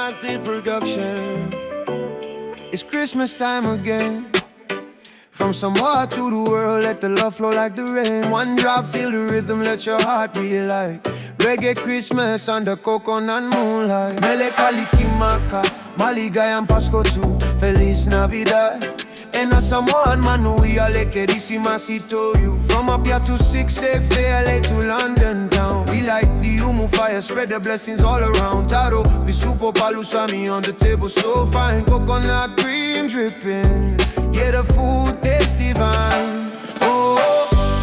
Inati Production. It's Christmas time again. From Samoa to the world, let the love flow like the rain. One drop, feel the rhythm, let your heart be light. Reggae Christmas under coconut moonlight. Mele Kalikimaka, Maligay and Pasco too. Feliz Navidad. And a Samoan man, we are like xmas, you. From up here to 6 LA to London town. We like the humu fire, spread the blessings all around. Taro, the super palusami on the table, so fine. Coconut cream dripping, yeah, the food tastes divine. Oh,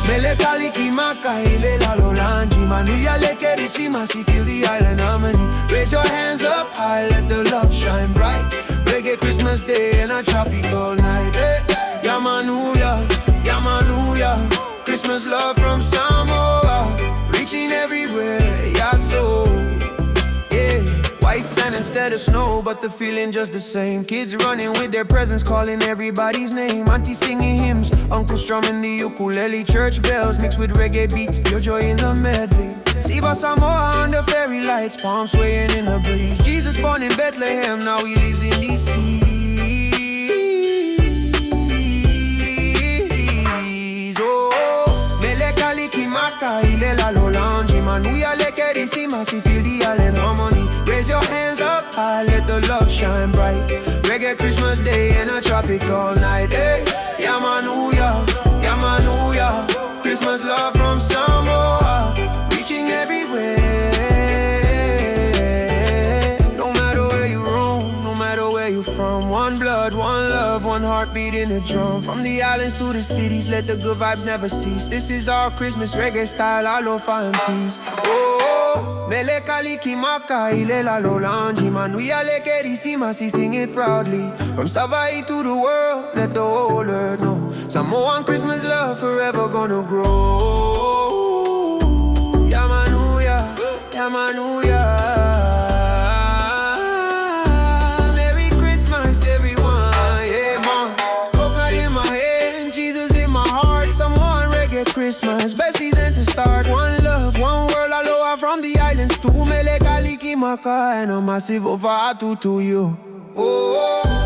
Mele Kalikimaka, Lalolagi. Man, we are like xmas, feel the island harmony. Raise your hands up high, let the love shine bright. Reggae Christmas day and a tropical night. Hey, Yamanuya, Yamanuya. Christmas love from Samoa, reaching everywhere, yeah, so yeah. White sand instead of snow, but the feeling just the same. Kids running with their presents, calling everybody's name. Auntie singing hymns, uncle strumming the ukulele. Church bells mixed with reggae beats, pure joy in the medley. Siva Samoa under fairy lights, palms swaying in the breeze. Jesus born in Bethlehem, now he lives in D.C. Oh, Mele Kalikimaka, Lalolagi. Man, we are like xmas, feel the island harmony. Raise your hands up high, let the love shine bright. Reggae Christmas day and a tropical night. Hey, Yamanuya, Yamanuya. Christmas love from Samoa, reaching everywhere. No matter where you roam, no matter where you from. One blood, one love, one heartbeat in the drum. From the islands to the cities, let the good vibes never cease. This is our Christmas reggae style, Alofa and peace. Oh, Mele Kalikimaka, Lalolagi. Man, we are like xmas, sing it proudly. From Savai to the world, let the whole earth know. Samoan Christmas love forever gonna grow. Yamanuya, Yamanuya. Merry Christmas, everyone. Yeah, man. Coconut in my hand, Jesus in my heart. Samoan reggae Christmas, best season to start. One love, one world, Aloha from the islands to Mele Kalikimaka, and a massive over to you. Oh.